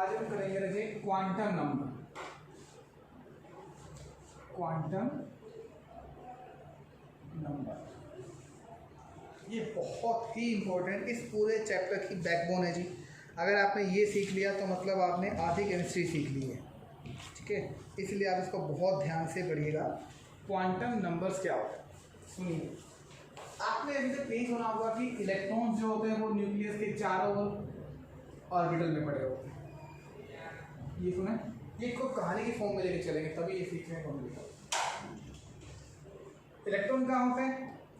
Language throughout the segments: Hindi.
आज हम करेंगे रखिए क्वांटम नंबर। क्वांटम नंबर ये बहुत ही इंपॉर्टेंट इस पूरे चैप्टर की बैकबोन है जी। अगर आपने ये सीख लिया तो मतलब आपने आधी केमिस्ट्री सीख ली है, ठीक है। इसलिए आप इसको बहुत ध्यान से पढ़िएगा। क्वांटम नंबर्स क्या होता है सुनिए। आपने अभी तक यही सुना होगा कि इलेक्ट्रॉन्स जो होते हैं वो न्यूक्लियस के चारों ऑर्बिटल में पड़े होते हैं। ये सुना, ये खूब कहानी की फॉर्म में लेके चलेंगे तभी ये सीखने को मिलेगा। इलेक्ट्रॉन कहाँ होते हैं?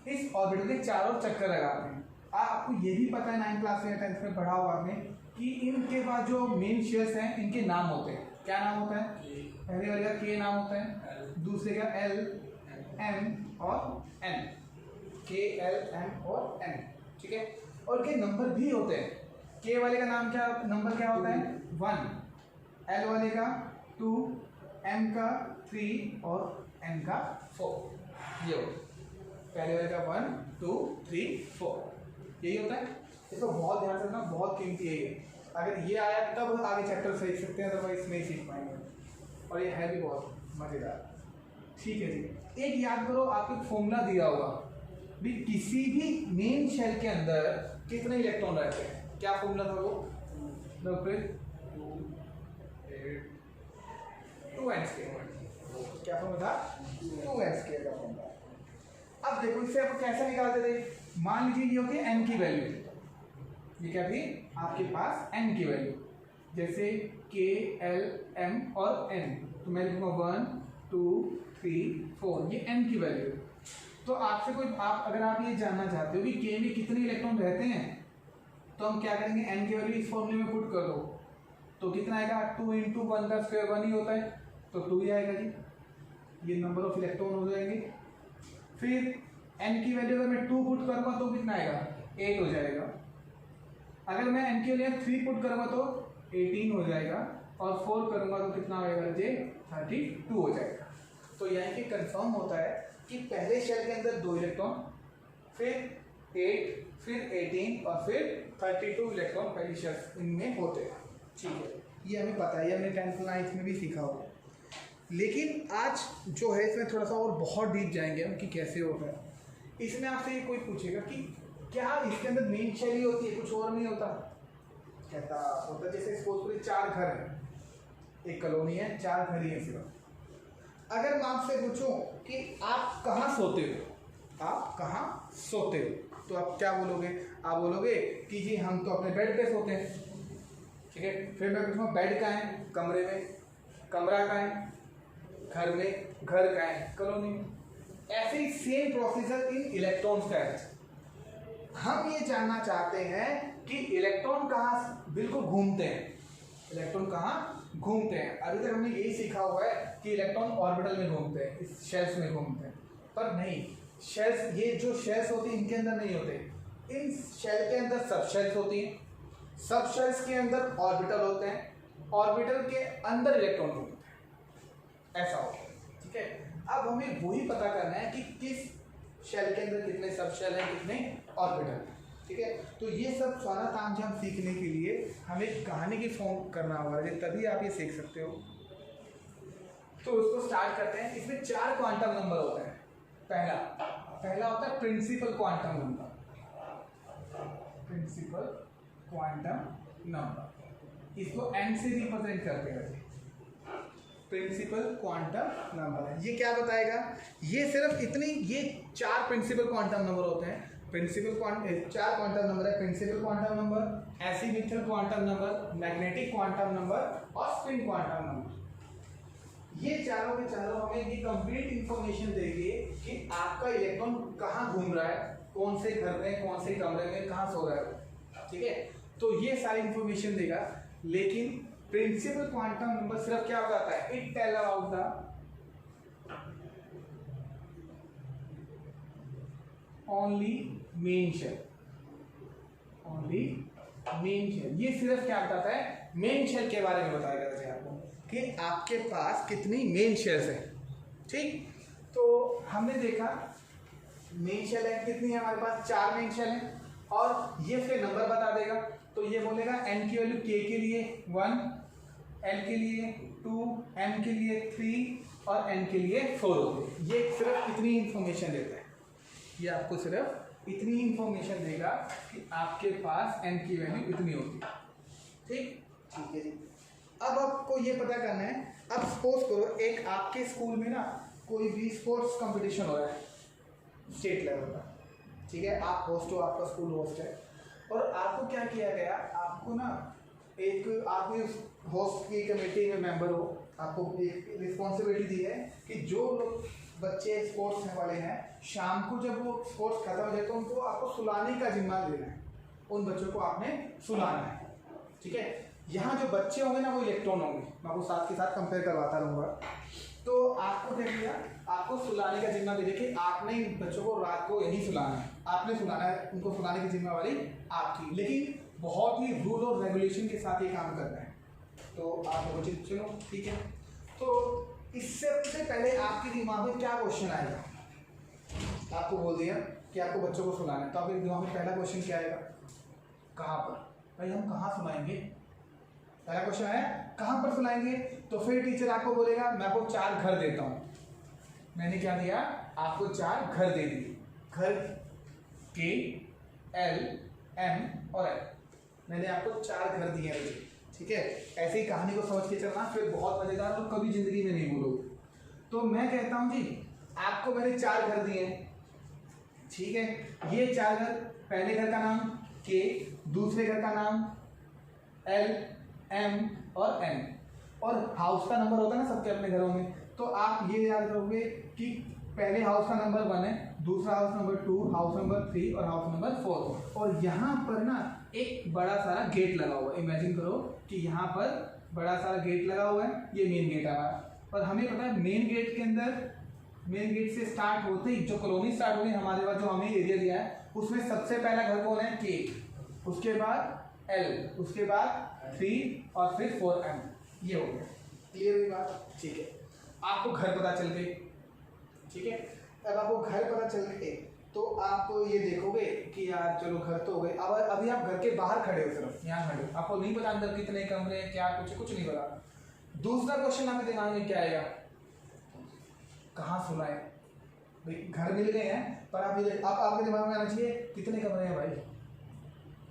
इस ऑर्बिटल के चारों चक्कर लगाते हैं। आपको ये भी पता है 9th क्लास में 10th में पढ़ा होगा आपने कि इनके बाद जो मेन शेयर्स हैं इनके नाम होते हैं। क्या नाम होता है? पहले वाले का के नाम होता है, दूसरे का एल, एम और एन। के, एल, एम और एन, ठीक है। और के नंबर भी होते हैं। के वाले का नाम क्या, नंबर क्या होता है? 1, एल वाले का 2, एम का 3 और एन का 4। ये होता है पहले वाले का 1, 2, 3, 4 यही होता है। इसको बहुत ध्यान से रखना, बहुत कीमती है ये। अगर ये आया तब आगे चैप्टर सीख सकते हैं, अदरवाइज नहीं सीख पाएंगे। और ये है भी बहुत मज़ेदार, ठीक है जी। एक याद करो, आपको फॉर्मूला दिया होगा भी किसी भी मेन शेल के अंदर कितने इलेक्ट्रॉन रहते हैं। क्या फॉर्मूला था वो? 2n²। क्या फॉर्मूला था? 2n² का फॉर्मूला। अब देखो इससे आप कैसे निकालते थे। मान लीजिए ये होती है n की वैल्यू, ये क्या थी आपके पास n की वैल्यू, जैसे k, l, m और n। तो मैं लिखूंगा 1, 2, 3, 4 ये n की वैल्यू। तो आपसे कोई अगर आप ये जानना चाहते हो कि k में कितने इलेक्ट्रॉन रहते हैं तो हम क्या करेंगे, n की वैल्यू इस फॉर्मूले में पुट कर दो तो कितना आएगा? 2 × 1 का स्क्वायर 1 ही होता है तो 2 ही आएगा जी। ये नंबर ऑफ इलेक्ट्रॉन हो जाएंगे। फिर n की वैल्यू अगर मैं 2 पुट करूँगा तो कितना आएगा? 8 हो जाएगा। अगर मैं n की वैल्यू 3 पुट करूँगा तो 18 हो जाएगा और 4 करूँगा तो कितना होगा जी? 32 हो जाएगा। तो यानी कि कंफर्म होता है कि पहले शेल के अंदर 2 इलेक्ट्रॉन, फिर 8, फिर 18 और फिर 32 इलेक्ट्रॉन पहली शेल इनमें होते हैं, ठीक है। ये हमें पता है, ये हमने 10th 9th में भी सीखा होगा। लेकिन आज जो है इसमें थोड़ा सा और बहुत डीप जाएंगे हम कि कैसे होता है। इसमें आपसे ये कोई पूछेगा कि क्या इसके अंदर मेन शेल ही होती है, कुछ और नहीं होता? कहता होता जैसे सपोज 4 घर हैं, एक कॉलोनी है, 4 घर ही है सिर्फ। अगर मैं आपसे पूछूं कि आप कहाँ सोते हो, आप कहाँ सोते हो, तो आप क्या बोलोगे? आप बोलोगे कि जी हम तो अपने बेड पे सोते हैं, ठीक है। फिर मैं पूछूंगा बेड कहाँ है? कमरे में। कमरा कहाँ है? घर में। घर कहाँ है? कॉलोनी में। ऐसे ही सेम प्रोसीजर इन इलेक्ट्रॉन्स का है। हम ये जानना चाहते हैं कि इलेक्ट्रॉन कहाँ बिल्कुल घूमते हैं, इलेक्ट्रॉन कहाँ घूमते हैं। अभी तक हमने यही सीखा हुआ है कि इलेक्ट्रॉन ऑर्बिटल में घूमते हैं, इस शेल्स में घूमते हैं, पर नहीं, शेल्स, ये जो शेल्स होती हैं इनके अंदर नहीं होते। इन शेल के अंदर सब शेल्स होती हैं, सब शेल्स के अंदर ऑर्बिटल होते हैं, ऑर्बिटल के अंदर इलेक्ट्रॉन घूमते हैं, ऐसा होता है, ठीक है। अब हमें वही पता करना है कि किस शेल के अंदर कितने सब शेल हैं, कितने ऑर्बिटल, ठीक है। तो ये सब सारा काम जो हम सीखने के लिए हमें कहानी की फॉर्म करना होगा, तभी आप ये सीख सकते हो। तो उसको स्टार्ट करते हैं। इसमें 4 क्वांटम नंबर होते हैं। पहला होता है principal quantum number. Principal quantum number, इसको n से रिप्रेजेंट करते हैं। प्रिंसिपल क्वांटम नंबर ये क्या बताएगा? ये सिर्फ इतनी, ये 4 प्रिंसिपल क्वांटम नंबर होते हैं। प्रिंसिपल 4 क्वांटम नंबर है। Principal quantum number, asymmetric quantum number, magnetic quantum number और स्पिन क्वांटम नंबर। ये चारों के चारों हमें ये कंप्लीट इंफॉर्मेशन देंगे कि आपका इलेक्ट्रॉन कहाँ घूम रहा है, कौन से घर में, कौन से कमरे में, कहाँ सो रहा है, ठीक है। तो ये सारी इंफॉर्मेशन देगा। लेकिन प्रिंसिपल क्वांटम नंबर सिर्फ क्या बताता है? It tell about the only main shell. Only main shell, ये सिर्फ क्या बताता है? मेन शेल के बारे में बताएगा आपको कि आपके पास कितनी मेन शेल्स है, ठीक। तो हमने देखा मेन शेल है कितनी है हमारे पास? 4 मेन शेल है और ये फिर नंबर बता देगा। तो ये बोलेगा n की वैल्यू k के लिए 1, L के लिए 2, M के लिए 3 और N के लिए 4 होते हैं। ये सिर्फ इतनी इंफॉर्मेशन देता है, ये आपको सिर्फ इतनी इंफॉर्मेशन देगा कि आपके पास N की वैल्यू इतनी होगी। ठीक है जी। अब आपको ये पता करना है, अब सपोज करो एक आपके स्कूल में ना कोई भी स्पोर्ट्स कंपटीशन हो रहा है स्टेट लेवल का, ठीक है, आप होस्ट हो, आपका स्कूल होस्ट है, और आपको क्या किया गया, आपको ना एक आप भी उस होस्ट की कमेटी में मेंबर हो, आपको एक रिस्पॉन्सिबिलिटी दी है कि जो लोग बच्चे स्पोर्ट्स में वाले हैं, शाम को जब वो स्पोर्ट्स खत्म हो जाए तो उनको आपको सुलाने का जिम्मा लेना है, उन बच्चों को आपने सुलाना है। ठीक है, यहाँ जो बच्चे होंगे ना वो इलेक्ट्रॉन होंगे, मैं आपको साथ के साथ कंपेयर करवाता रहूँगा। तो आपको क्या किया, आपको सुलाने का जिम्मा दे दिया कि आपने इन बच्चों को रात को यही सुलाना है, आपने सुलाना है, उनको सुलाने की जिम्मेवारी आपकी, लेकिन बहुत ही रूल और रेगुलेशन के साथ ये काम करना है। तो आप लोगों को चलो ठीक है। तो इससे पहले आपके दिमाग में क्या क्वेश्चन आएगा, आपको बोल दिया कि आपको बच्चों को सुलाना है, तो आपके दिमाग में पहला क्वेश्चन क्या आएगा, कहाँ पर भाई हम कहाँ सुलाएंगे, पहला क्वेश्चन है कहाँ पर सुलाएंगे। तो फिर टीचर आपको बोलेगा मैं आपको 4 घर देता हूँ, मैंने क्या दिया, आपको 4 घर दे दिए, घर के L M और N, मैंने आपको 4 घर दिए हैं। ठीक है, ऐसे ही कहानी को समझ के चलना, फिर बहुत मजेदार, तो कभी जिंदगी में नहीं भूलोगे। तो मैं कहता हूँ जी आपको मैंने 4 घर दिए हैं, ठीक है, ये 4 घर, पहले घर का नाम K, दूसरे घर का नाम L M और N, और हाउस का नंबर होता है ना सबके अपने घरों में, तो आप ये याद रखोगे कि पहले हाउस का नंबर 1 है, दूसरा हाउस नंबर 2, हाउस नंबर 3 और हाउस नंबर 4, और यहाँ पर ना एक बड़ा सारा गेट लगा हुआ है। इमेजिन करो कि यहाँ पर बड़ा सारा गेट लगा हुआ है, ये मेन गेट है हमारा, और हमें पता है मेन गेट के अंदर, मेन गेट से स्टार्ट होते ही जो कॉलोनी स्टार्ट होगी हमारे पास, जो हमें एरिया दिया है उसमें सबसे पहला घर कौन है, K, उसके बाद L, उसके बाद 3 और फिर 4M, ये हो गया। क्लियर हुई बात? ठीक है, आपको घर पता चल गई। ठीक है, अब आपको घर पता चल गए तो आप ये देखोगे कि यार चलो घर तो हो गए, अब अभी आप घर के बाहर खड़े हो, सिर्फ यहाँ खड़े हो, आपको नहीं पता अंदर कितने कमरे हैं, क्या कुछ नहीं पता। दूसरा क्वेश्चन आपके दिमाग में क्या आएगा, कहाँ सुलाए, भाई घर मिल गए हैं, पर आप आपके दिमाग में आना चाहिए कितने कमरे हैं भाई,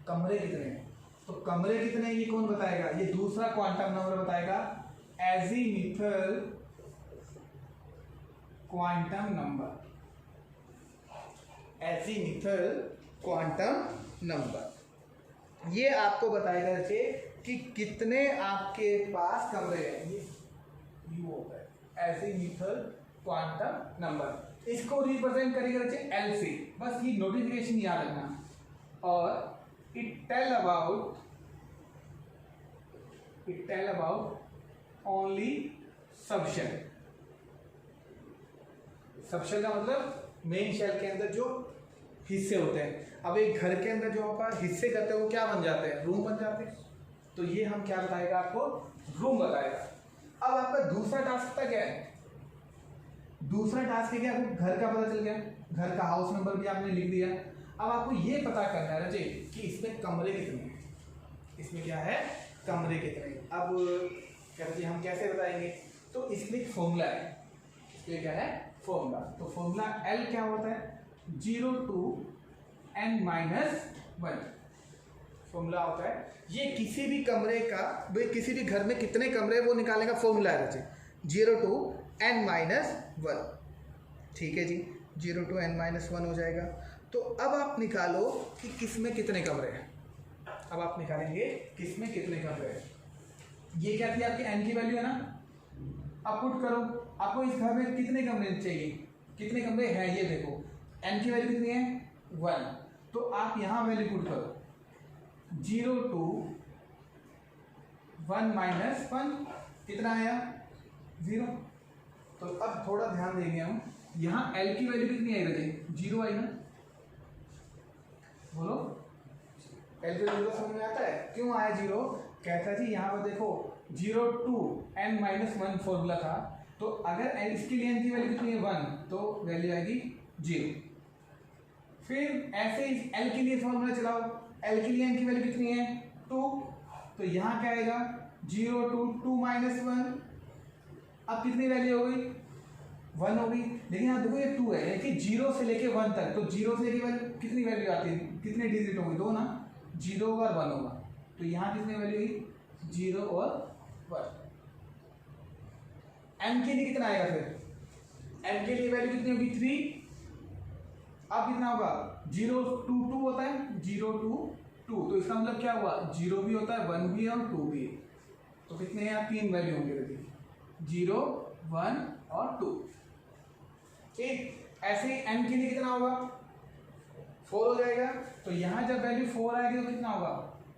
कमरे कितने हैं, तो कमरे कितने ये कौन बताएगा, ये दूसरा क्वांटम नंबर बताएगा, azimuthal quantum number, azimuthal quantum number, ये आपको बताएगा कि कितने आपके पास कमरे हैं, ये यू होता है एजीमुथल क्वांटम नंबर। इसको रिप्रेजेंट करेगा L से, बस ये नोटिफिकेशन याद रखना, और it tell about only subshell. Subshell का मतलब मेन शेल के अंदर जो हिस्से होते हैं। अब एक घर के अंदर जो आप हिस्से करते हैं वो क्या बन जाते हैं, रूम बन जाते हैं, तो ये हम क्या बताएगा आपको, रूम बताएगा। अब आपका दूसरा टास्क पता क्या है, दूसरा टास्क है कि आपको घर का पता चल गया, घर का हाउस नंबर भी आपने लिख दिया। अब आपको ये पता करना है रजे कि इसमें कमरे कितने हैं, इसमें क्या है, कमरे कितने। अब कहते हम कैसे बताएंगे, तो इसमें एक फॉर्मूला है, इसमें क्या है, फॉर्मूला। तो फॉर्मूला L क्या होता है, 0 to n-1 फॉर्मूला होता है। ये किसी भी कमरे का, भाई किसी भी घर में कितने कमरे वो निकालने का फॉर्मूला है रजे, 0 to n-1। ठीक है जी, 0 to n-1 हो जाएगा। तो अब आप निकालो कि किसमें कितने कमरे हैं, अब आप निकालेंगे किसमें कितने कमरे हैं। ये क्या थी आपकी n की वैल्यू है ना, अब पुट करो आपको इस घर में कितने कमरे चाहिए, कितने कमरे हैं, ये देखो n की वैल्यू कितनी है, 1, तो आप यहाँ वैल्यू पुट करो, 0 to 1-1 कितना आया, 0। तो अब थोड़ा ध्यान देंगे हम, यहाँ L की वैल्यू कितनी आई रहे, 0 आई ना, बोलो L की वैल्यू समझ में आता है, क्यों आया 0, कहता जी यहाँ पर देखो 0 to n-1 फॉर्मूला था, तो अगर L इसके लिए n की वैल्यू कितनी है, 1, तो वैल्यू आएगी 0। फिर ऐसे ही L के लिए फॉर्मूला चलाओ, L के लिए n की वैल्यू कितनी है, 2, तो यहाँ क्या आएगा 0 2 2 माइनस 1, अब कितनी वैल्यू हो गई 1 होगी। लेकिन यहाँ देखो ये 2 है कि 0 से लेके 1 तक, तो 0 से लेके 1 कितनी वैल्यू आती है, कितने डिजिट होंगे 2 ना, 0 और 1 होगा। तो यहाँ कितनी वैल्यू हुई 0 और 1। m के लिए कितना आएगा फिर, m के लिए वैल्यू कितनी होगी 3। अब कितना होगा 0 2 2 होता है 0 2 2, तो इसका मतलब क्या हुआ 0 भी होता है 1 भी है और 2 भी है। तो कितने यहाँ 3 वैल्यू होंगे देखिए 0 1 और 2। ठीक, ऐसे ही m के लिए कितना होगा 4 हो जाएगा। तो यहाँ जब वैल्यू 4 आएगी तो कितना होगा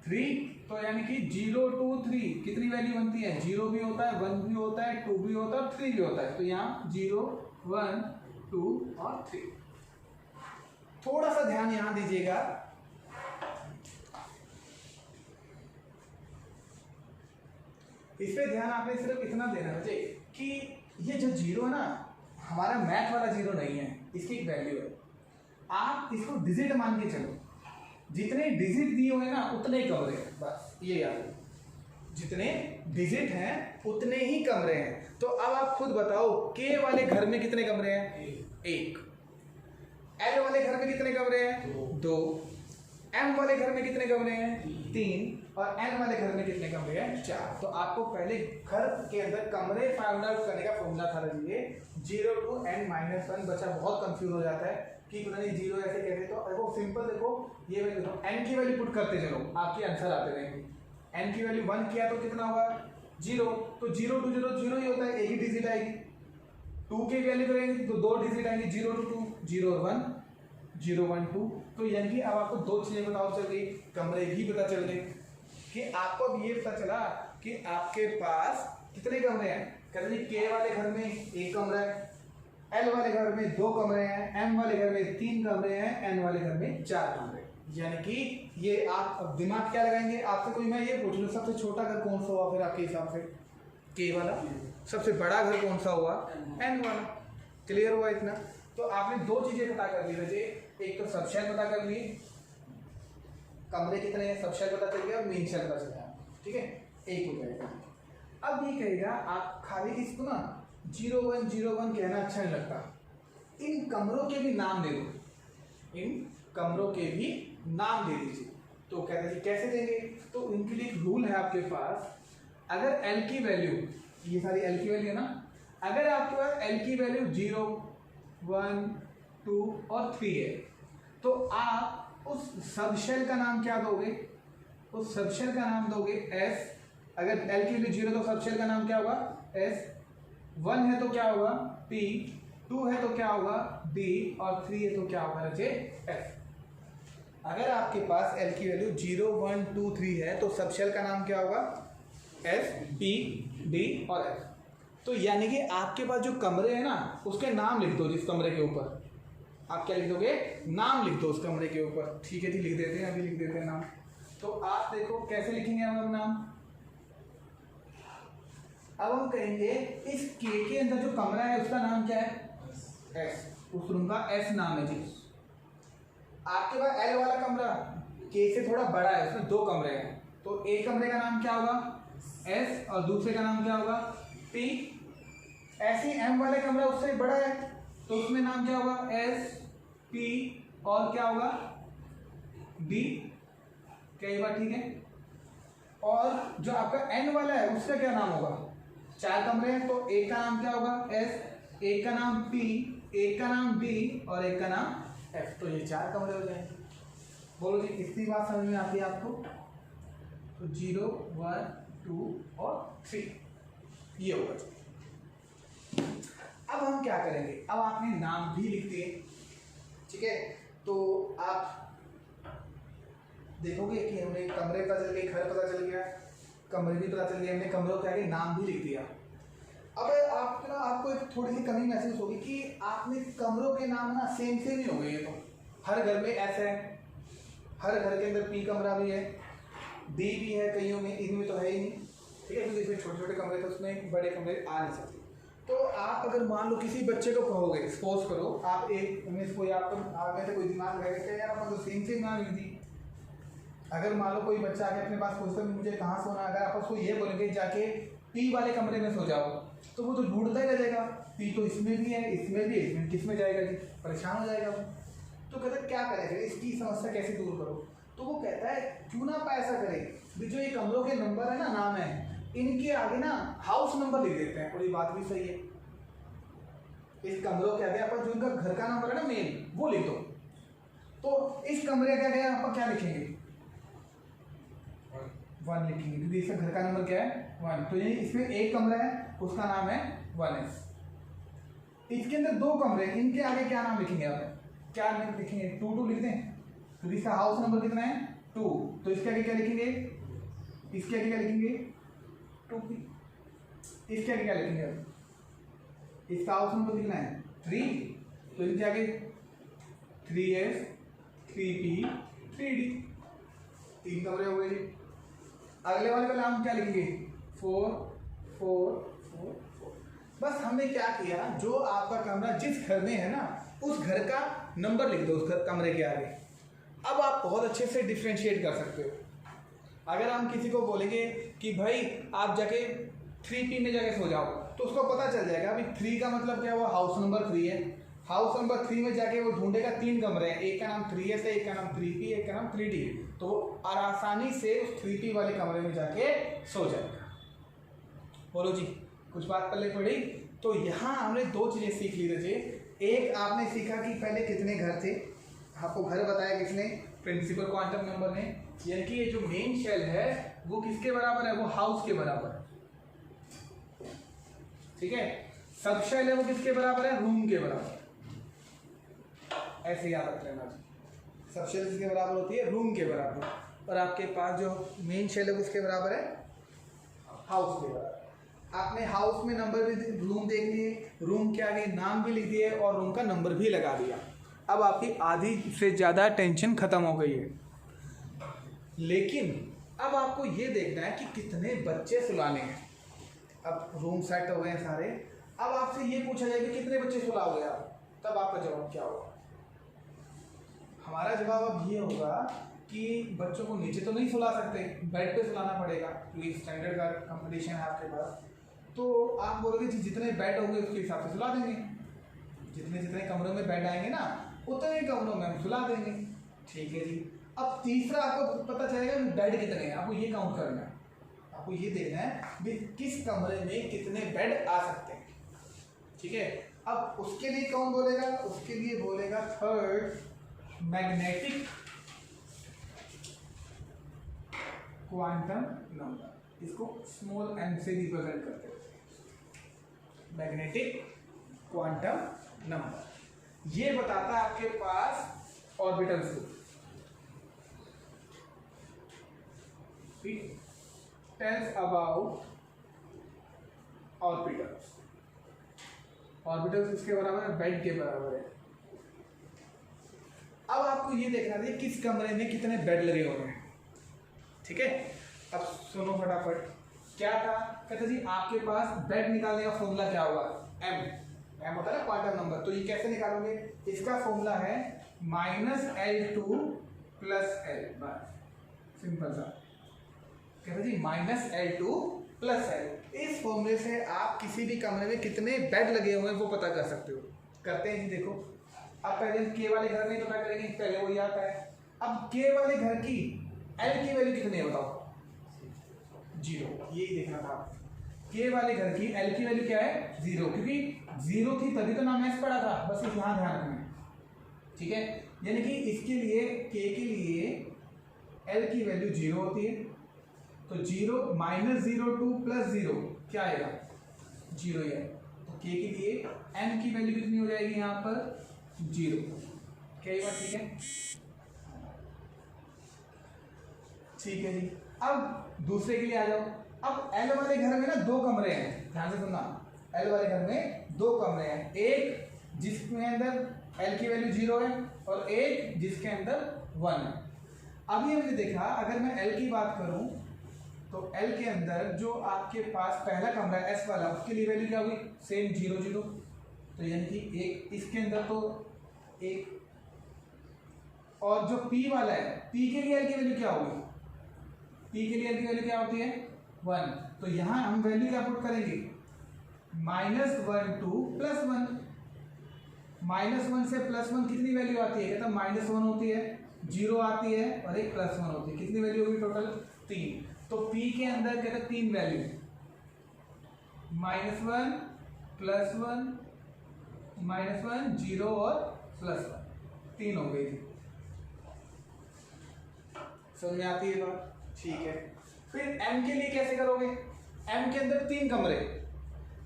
3। तो यानी कि 0 2 3 कितनी वैल्यू बनती है 0 भी होता है 1 भी होता है 2 भी होता है और 3 भी होता है। तो यहाँ 0 1 2 और 3। थोड़ा सा ध्यान यहां दीजिएगा, इस पे ध्यान आपने सिर्फ इतना देना बच्चे कि ये जो 0 है ना हमारा मैथ वाला 0 नहीं है, इसकी एक वैल्यू है। आप इसको डिजिट मान के चलो, जितने डिजिट दिए हुए ना उतने ही कमरे हैं, बस ये याद है, जितने डिजिट हैं उतने ही कमरे हैं। तो अब आप खुद बताओ के वाले घर में कितने कमरे हैं 1, एल वाले घर में कितने कमरे हैं 2, एम वाले घर में कितने कमरे हैं 3 और एन वाले घर में कितने कमरे हैं 4। तो आपको पहले घर के अंदर कमरे फाइंड आउट करने का फॉर्मूला था रखिए 0 to n-1। बच्चा बहुत कंफ्यूज हो जाता है कि पता नहीं 0 ऐसे कैसे, तो देखो सिंपल, देखो ये वैल्यू देखो n की वैल्यू पुट करते चलो आपके आंसर आते रहेंगे। n की वैल्यू 1 किया तो कितना होगा 0, तो 0 to 0 0 ही होता है, एक ही डिजिट आएगी। 2 की वैल्यू करेंगे तो 2 डिजिट आएंगे 0 to 2 0 और 1 0 1 2। तो यानी कि अब आपको 2 चीजें पता चल गई, कमरे भी पता चल गए कि आपको अब ये पता चला कि आपके पास कितने कमरे हैं। कहते हैं के वाले घर में 1 कमरा है, एल वाले घर में 2 कमरे हैं, एम वाले घर में 3 कमरे हैं, एन वाले घर में 4 कमरे। यानी कि ये आप अब दिमाग क्या लगाएंगे, आपसे कोई मैं ये पूछ लूँ सबसे छोटा घर कौन सा हुआ फिर आपके हिसाब से के वाला, सबसे बड़ा घर कौन सा हुआ एन वाला। क्लियर हुआ इतना। तो आपने 2 चीजें पता कर ली बच्चे, एक तो सबशेल पता कर लिए, कमरे कितने हैं सबशेल पता चल गया और मेन शेल पता चल गया, ठीक है, एक हो जाएगा। अब ये कहेगा आप खाली इसको ना 0 1 0 1 कहना अच्छा नहीं लगता, इन कमरों के भी नाम दे दो, इन कमरों के भी नाम दे दीजिए। तो कहते हैं कैसे देंगे, तो इनके लिए एक रूल है आपके पास, अगर एल की वैल्यू, ये सारी एल की वैल्यू है ना, अगर आपके पास एल की वैल्यू 0 1 2 और 3 है तो आप उस सबशेल का नाम क्या दोगे, उस सबशेल का नाम दोगे एस। अगर एल की वैल्यू 0 तो सबशेल का नाम क्या होगा एस, 1 है तो क्या होगा पी, 2 है तो क्या होगा डी और 3 है तो क्या होगा बच्चे एफ। अगर आपके पास एल की वैल्यू 0 1 2 3 है तो सबशेल का नाम क्या होगा एस पी डी और एफ। तो यानी कि आपके पास जो कमरे हैं ना उसके नाम लिख दो, जिस कमरे के ऊपर आप क्या लिख दोगे नाम लिख दो उस कमरे के ऊपर। ठीक है जी, लिख देते हैं, अभी लिख देते हैं नाम। तो आप देखो कैसे लिखेंगे हम नाम, अब हम कहेंगे इस के अंदर जो कमरा है उसका नाम क्या है एस, उस रूम का एस नाम है जी। आपके पास एल वाला कमरा के से थोड़ा बड़ा है, उसमें 2 कमरे हैं, तो एक कमरे का नाम क्या होगा एस और दूसरे का नाम क्या होगा पी। ऐसे एम वाले कमरा उससे बड़ा है तो उसमें नाम क्या होगा एस पी और क्या होगा डी। क्या ये बात ठीक है। और जो आपका एन वाला है उसका क्या नाम होगा, 4 कमरे हैं तो एक का नाम क्या होगा एस, एक का नाम पी, एक का नाम डी और एक का नाम एफ। तो ये 4 कमरे हो जाएंगे। बोलो जी कितनी बात समझ में आती है आपको। तो 0 1 2 और 3 ये होगा। अब हम क्या करेंगे, अब आपने नाम भी लिख दिए, ठीक है। तो आप देखोगे कि हमने कमरे पता चल गया, घर पता चल गया, कमरे भी पता चल गया, हमने कमरों के आगे नाम भी लिख दिया। अब आपको एक थोड़ी सी कमी महसूस होगी कि आपने कमरों के नाम ना सेम ही हो गए। तो हर घर में ऐसा है, हर घर के अंदर पी कमरा भी है, डी भी है, कईयों में इनमें तो है ही नहीं, ठीक है, क्योंकि इसमें छोटे छोटे कमरे तो उसमें बड़े कमरे आ नहीं सकते। तो आप अगर मान लो किसी बच्चे को कहोगे, सपोज करो आप एक में कोई आपको आप में से कोई दिमाग रहेगा क्या यार अपन तो सेम नाम लिख दी, अगर मान लो कोई बच्चा आके अपने पास पूछता है मुझे कहाँ सोना, अगर आप उसको ये बोलेंगे जाके पी वाले कमरे में सो जाओ, तो वो तो ढूंढता ही रह जाएगा, पी तो इसमें भी है, इसमें भी है, इसमें किस में जाएगा जी, परेशान हो जाएगा वो। तो कहता है क्या करें, इसकी समस्या कैसे दूर करो। तो वो कहता है क्यों ना आप ऐसा करें, जो ये कमरों के नंबर है ना, नाम है, इनके आगे ना हाउस नंबर लिख देते हैं। और ये बात भी सही है, इस कमरों के आगे अपन जो इनका घर का नंबर है ना मेन, वो लिख दो। तो इस कमरे के आगे आप क्या लिखेंगे, 1 लिखेंगे, क्योंकि इसका घर का नंबर क्या है 1। तो ये इसमें एक कमरा है, उसका नाम है 1S। इसके अंदर 2 कमरे, इनके आगे क्या नाम लिखेंगे आप, क्या लिखेंगे, 2 लिख दें, क्योंकि इसका हाउस नंबर कितना है 2। तो इसके आगे क्या लिखेंगे, इसके आगे क्या लिखेंगे 2P। इसके आगे क्या लिखेंगे, इसका हाउस नंबर कितना है 3, तो इनके आगे 3S 3P 3D, 3 कमरे हो गए। अगले वाले का नाम क्या लिखेंगे 4 4 4 4। बस हमने क्या किया, जो आपका कमरा जिस घर में है ना, उस घर का नंबर लिख दो उस घर कमरे के आगे। अब आप बहुत अच्छे से डिफ्रेंशिएट कर सकते हो। अगर हम किसी को बोलेंगे कि भाई आप जाके 3P में जाके सो जाओ, तो उसको पता चल जाएगा अभी 3 का मतलब क्या हुआ, हाउस नंबर 3 है। हाउस नंबर 3 में जाके वो ढूंढेगा 3 कमरे हैं, एक का नाम 3S है, एक का नाम 3P, एक का नाम 3D है। तो वो आसानी से उस 3P वाले कमरे में जाके सो जाएगा। बोलो जी, कुछ बात पल्ले पड़ी। तो यहाँ हमने 2 चीज़ें सीख ली थे। एक आपने सीखा कि पहले कितने घर थे, आपको घर बताया किसने, प्रिंसिपल क्वांटम नंबर ने, यानी कि ये जो मेन शेल है वो किसके बराबर है, वो हाउस के बराबर है, ठीक है। सब शेल है वो किसके बराबर है, रूम के बराबर। ऐसे याद रख लेना, सब शेल किसके बराबर होती है, रूम के बराबर। और आपके पास जो मेन शेल है वो किसके बराबर है, हाउस के बराबर। आपने हाउस में नंबर भी, रूम देख लिए, रूम के आगे नाम भी लिख दिए और रूम का नंबर भी लगा दिया। अब आपकी आधी से ज़्यादा टेंशन खत्म हो गई है। लेकिन अब आपको ये देखना है कि कितने बच्चे सुलाने हैं। अब रूम सेट हो गए हैं सारे, अब आपसे ये पूछा जाए कि कितने बच्चे सुलाओगे आप, तब आपका जवाब क्या होगा। हमारा जवाब अब ये होगा कि बच्चों को नीचे तो नहीं सुला सकते, बेड पे सुलाना पड़ेगा, क्योंकि स्टैंडर्ड का कंपटीशन है आपके पास। तो आप बोलोगे कि जितने बेड होंगे उसके हिसाब से सुला देंगे, जितने जितने कमरों में बेड आएंगे ना, उतने कमरों में हम सुला देंगे, ठीक है जी। अब तीसरा आपको पता चलेगा बेड कितने हैं, आपको ये काउंट करना है, आपको ये देखना है कि किस कमरे में कितने बेड आ सकते हैं, ठीक है। अब उसके लिए कौन बोलेगा, उसके लिए बोलेगा थर्ड मैग्नेटिक क्वांटम नंबर, इसको स्मॉल m से रिप्रेजेंट करते हैं, मैग्नेटिक क्वांटम नंबर। ये बताता है आपके पास ऑर्बिटल्स को, it tells about orbitals. Orbitals किसके बराबर है, बेड के बराबर है। अब आपको ये देखना है किस कमरे में कितने बेड लगे हुए हैं, ठीक है। अब सुनो फटाफट, क्या था, कहते जी आपके पास बेड निकालने का फॉर्मूला क्या होगा, m होता है ना क्वांटम नंबर। तो ये कैसे निकालोगे, इसका फॉर्मूला है -L2 + L, बस सिंपल सा। कहते जी -L2 + L। इस फॉर्मूले से आप किसी भी कमरे में कितने बेड लगे हुए हैं वो पता कर सकते हो। करते हैं जी, देखो अब पहले के वाले घर नहीं पता करेंगे, पहले वही आता है। अब के वाले घर की L की वैल्यू कितनी है बताओ, 0, यही देखना था। के वाले घर की L की वैल्यू क्या है, 0, क्योंकि 0 थी तभी तो नाम S पड़ा था, बस इस यहाँ ध्यान रखना है, ठीक है। यानी कि इसके लिए के के लिए L की वैल्यू 0 होती है, तो 0 -02 + 0 क्या आएगा, 0 ही है। तो के के लिए n की वैल्यू कितनी हो जाएगी यहाँ पर, 0। क्या ये बात ठीक है, ठीक है जी। अब दूसरे के लिए आ जाओ। अब L वाले घर में ना 2 कमरे हैं, ध्यान से सुनना। L वाले घर में 2 कमरे हैं, एक जिसके अंदर L की वैल्यू 0 है और एक जिसके अंदर 1 है। अभी हमने देखा, अगर मैं L की बात करूं तो L के अंदर जो आपके पास पहला कमरा है S वाला, उसके लिए वैल्यू क्या होगी, सेम 0 0। तो यानी कि एक इसके अंदर तो एक और जो P वाला है, P के लिए L की वैल्यू क्या होगी? P के लिए L की वैल्यू क्या होती है? 1। तो यहाँ हम वैल्यू क्या पुट करेंगे? -1 to +1। -1 से +1 कितनी वैल्यू आती है? कहता -1 होती है, 0 आती है और एक +1 होती है। कितनी वैल्यू होगी टोटल? 3। तो P के अंदर कहता 3 वैल्यू, -1 +1 -1 0 और +1, 3 हो गई। समझ में आती है बात? ठीक है। फिर M के लिए कैसे करोगे? M के अंदर 3 कमरे।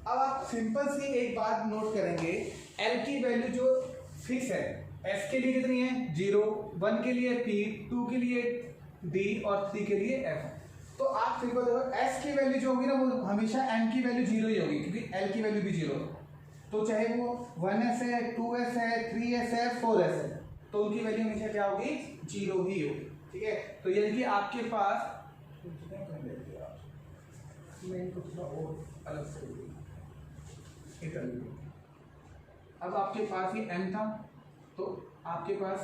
अब आप सिंपल सी एक बात नोट करेंगे, L की वैल्यू जो फिक्स है, S के लिए कितनी है? 0, 1 के लिए P, 2 के लिए D और 3 के लिए F। तो आप सिंपल देखो, S की वैल्यू जो होगी ना वो हमेशा M की वैल्यू 0 ही होगी, क्योंकि L की वैल्यू भी 0 है। तो चाहे वो 1s है, 2s है, 3s है, 4s है, तो उनकी वैल्यू हमेशा क्या होगी? 0 ही होगी। ठीक है। तो यानी कि आपके पास अलग से अब आपके पास ये M था, तो आपके पास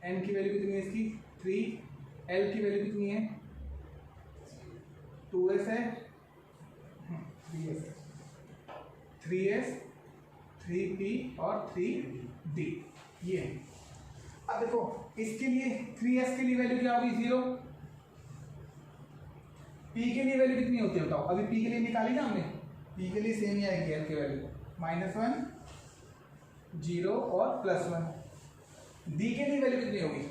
M की वैल्यू कितनी है इसकी? 3। L की वैल्यू कितनी है? 2s है, 3s है, 3s 3p और 3d ये है। अब देखो इसके लिए 3s के लिए वैल्यू क्या होगी? 0। p के लिए वैल्यू कितनी होती है बताओ? अभी p के लिए निकाली ना हमने, p के लिए सेम ही आएगी l की वैल्यू, -1 0 और +1। d के लिए वैल्यू कितनी होगी?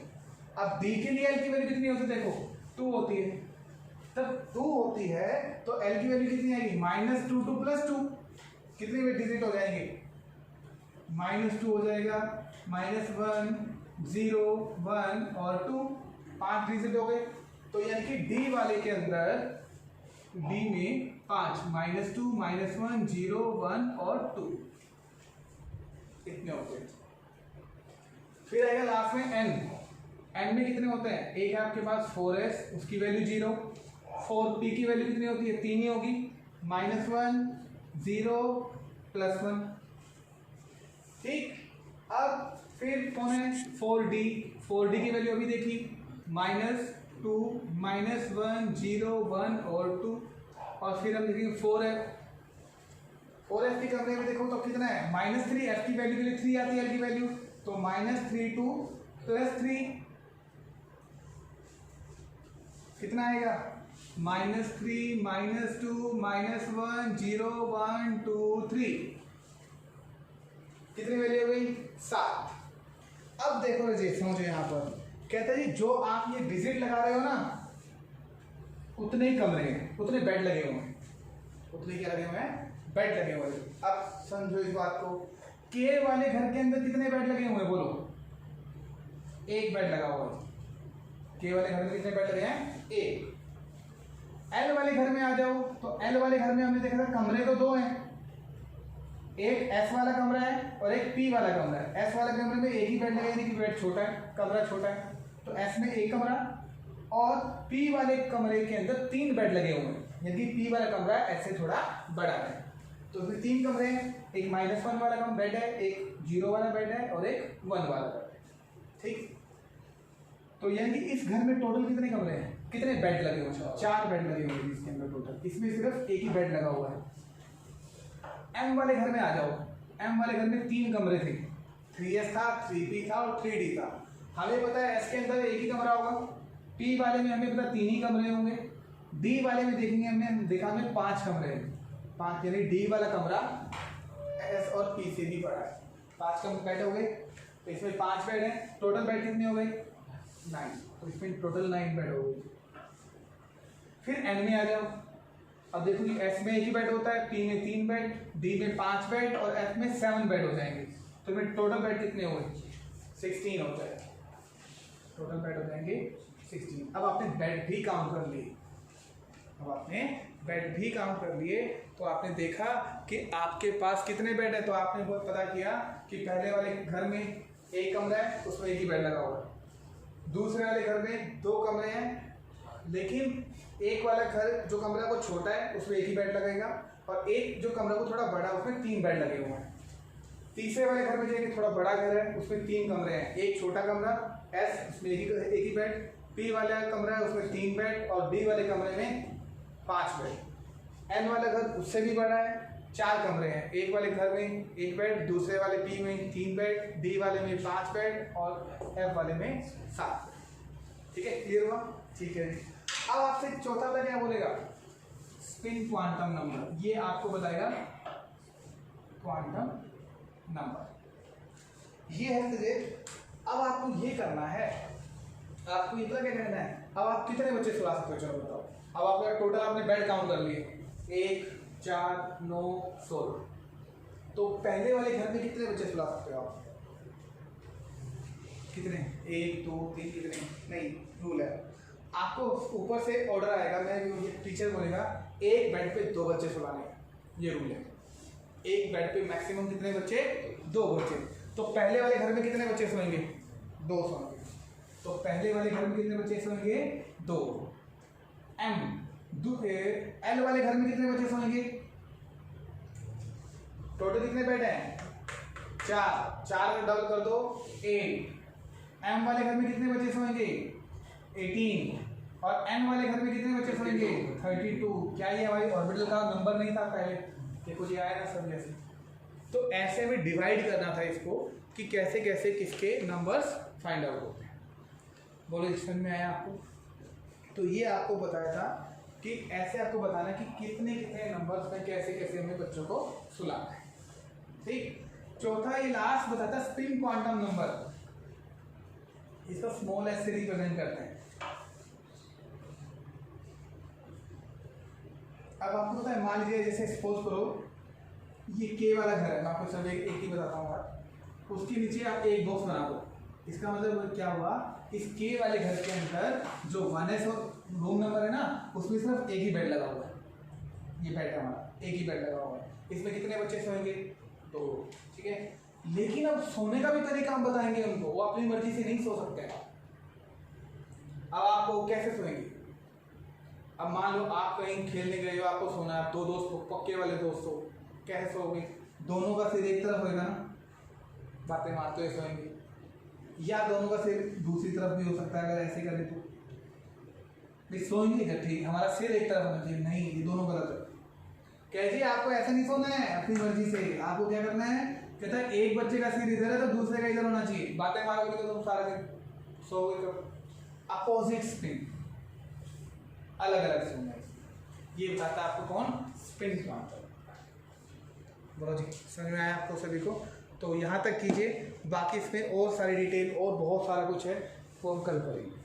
अब d के लिए l की वैल्यू कितनी होती है? देखो 2 होती है। तब 2 होती है तो l की वैल्यू कितनी आएगी? -2 to +2। कितने डिजिट हो जाएंगे? -2 हो जाएगा, -1 0 1 और 2, 5 डिजिट हो गए। तो यानी कि D वाले के अंदर D में 5, -2 -1 0 1 और 2 इतने होते हैं। फिर आएगा लास्ट में N में कितने होते हैं? एक है आपके पास 4s, उसकी वैल्यू 0। 4p की वैल्यू कितनी होती है? 3 ही होगी, -1 0 +1। ठीक। अब फिर कौन है? 4d की वैल्यू अभी देखी, -2 -1 0 1 और 2। और फिर हम देखेंगे 4f। 4f के कमरे में देखो तो कितना है? -3। f की वैल्यू के लिए 3 आती है l की वैल्यू, तो -3 to +3 कितना आएगा? -3 -2 -1 0 1 2 3। कितनी वैल्यू हो गई? 7। अब देखो राजेश समझो, यहाँ पर कहता है जी जो आप ये डिजिट लगा रहे हो ना, उतने ही कमरे हैं, उतने बेड लगे हुए हैं, उतने क्या लगे हुए हैं? बेड लगे हुए हैं। अब समझो इस बात को, के वाले घर के अंदर कितने बेड लगे हुए हैं? बोलो। एक बेड लगा हुआ है। के वाले घर में कितने बेड लगे हैं? एक। एल वाले घर में आ जाओ, तो एल वाले घर में हमने देखा था कमरे तो 2 हैं, एक एस वाला कमरा है और एक पी वाला कमरा है। एस वाले कमरे में एक ही बेड लगा, यानी कि बेड छोटा है, कमरा छोटा है, तो एस में एक कमरा, और पी वाले कमरे के अंदर 3 बेड लगे हुए हैं, यानी कि पी वाला कमरा एस से थोड़ा बड़ा है। तो फिर 3 कमरे हैं, एक -1 वाला बेड है, एक 0 वाला बेड है और एक 1 वाला बेड है। ठीक। तो यानी कि इस घर में टोटल कितने कमरे हैं? कितने बेड लगे हुए हैं? 4 बेड लगे हुए हैं इसके अंदर टोटल। इसमें सिर्फ एक ही बेड लगा हुआ है। एम वाले घर में आ जाओ। एम वाले घर में 3 कमरे थे, 3s था, 3p था और 3d था। हमें पता है एस के अंदर एक ही कमरा होगा। पी वाले में हमें पता 3 ही कमरे होंगे। डी वाले में देखेंगे, हमने देखा हमें 5 कमरे हैं, 5, यानी डी वाला कमरा एस और पी से भी बड़ा है। 5 कमरे बेड हो गए, तो इसमें 5 बेड है। टोटल बेड कितने हो गए? 9। तो इसमें टोटल 9 बेड हो गए। फिर एन में आ जाओ। अब देखो कि एस में एक ही बेड होता है, पी में 3 बेड, डी में 5 बेड और एफ में 7 बेड हो जाएंगे। तो फिर टोटल बेड कितने हो गए? 16 होता है। टोटल बेड हो जाएंगे 16। अब आपने बेड भी काउंट कर लिए, तो आपने देखा कि आपके पास कितने बेड है। तो आपने बहुत पता किया कि पहले वाले घर में एक कमरा है, उसमें एक ही बेड लगा हुआ है। दूसरे वाले घर में 2 कमरे हैं, लेकिन एक वाला घर जो कमरा को छोटा है उसमें एक ही बेड लगेगा, और एक जो कमरा को थोड़ा बड़ा है उसमें 3 बेड लगे हुए हैं। तीसरे वाले घर में जाएंगे, थोड़ा बड़ा घर है, उसमें 3 कमरे हैं, एक छोटा कमरा एस उसमें एक ही बेड, पी वाला कमरा है उसमें 3 बेड और डी वाले कमरे में 5 बेड। एन वाला घर उससे भी बड़ा है, 4 कमरे हैं, एक वाले घर में 1 बेड, दूसरे वाले पी में 3 बेड, डी वाले में 5 बेड और एफ वाले में 7 बेड। ठीक है, क्लियर हुआ? ठीक है। अब आपसे चौथा वाला क्या बोलेगा? Spin quantum number. ये आपको बताएगा क्वांटम नंबर। ये है तुझे। अब आपको ये करना है, आपको इतना क्या करना है, अब आप कितने बच्चे सुला सकते हो चलो बताओ। अब आपका टोटल आपने बेड काउंट कर लिए 1 4 9 16। तो पहले वाले घर में कितने बच्चे सुला सकते हो आप? कितने? 1 2 3 कितने? नहीं, रूल है आपको ऊपर से ऑर्डर आएगा, मैं टीचर बोलेगा एक बेड पे 2 बच्चे सुलाने हैं, ये रूल है। एक बेड पे मैक्सिमम कितने बच्चे? 2 बच्चे। तो पहले वाले घर में कितने बच्चे सोएंगे? 2 सोएंगे। तो पहले वाले घर में कितने बच्चे सोएंगे? 2। एल वाले घर में कितने बच्चे सोएंगे? टोटल कितने बेड हैं? 4। 4 में डबल कर दो 8। एम वाले घर में कितने बच्चे सोएंगे? 18। और एन वाले घर में कितने बच्चे सोएंगे? 32। क्या ये हमारी ऑर्बिटल का नंबर नहीं था पहले? ये कुछ आया ना सब जैसे। तो ऐसे में डिवाइड करना था इसको कि कैसे कैसे किसके नंबर्स फाइंड आउट होते हैं। बोलो समझ में आया आपको? तो ये आपको बताया था कि ऐसे आपको बताना कि कितने कितने नंबर्स में कैसे कैसे हमें बच्चों को सुलाना है। ठीक। चौथा ये लास्ट बताता स्पिन क्वांटम नंबर। इसको स्मॉल एस से रिप्रेजेंट करते हैं। अब आपको पता है, मान लीजिए जैसे सपोज करो ये के वाला घर है, मैं आपको सब एक ही बताता हूँ। उसके नीचे आप एक बॉक्स बना दो। इसका मतलब क्या हुआ, इस के वाले घर के अंदर जो 1S रूम नंबर है ना, उसमें सिर्फ एक ही बेड लगा हुआ है। ये बेड है हमारा, एक ही बेड लगा हुआ है। इसमें कितने बच्चे सोएंगे? 2। ठीक है। लेकिन अब सोने का भी तरीका हम बताएंगे उनको, वो अपनी मर्जी से नहीं सो सकते हैं। अब आपको कैसे सोएंगे? अब मान लो आप कहीं खेलने गए हो, आपको सोना है, 2 दोस्त हो, पक्के वाले दोस्त हो, कैसे सोओगे? दोनों का सिर एक तरफ होगा ना, बातें मारते हुए सोएंगे, या दोनों का सिर दूसरी तरफ भी हो सकता है। अगर ऐसे करें तो सोएंगे इकट्ठे, हमारा सिर एक तरफ होना चाहिए। नहीं, ये दोनों गलत है। कैसे? आपको ऐसे नहीं सोना है अपनी मर्जी से। आपको क्या करना है, कहता है एक बच्चे का सिर इधर है तो दूसरे का इधर होना चाहिए। बातें मारोगे तो तुम सारा दिन सोओगे। तो अपोजिट स्पिन, अलग अलग सोना है। ये बताता है आपको कौन? Spin quantum. बोलो जी, समझ में आया आपको सभी को? तो यहाँ तक कीजिए, बाकी इसमें और सारी डिटेल और बहुत सारा कुछ है वो हम कल करेंगे।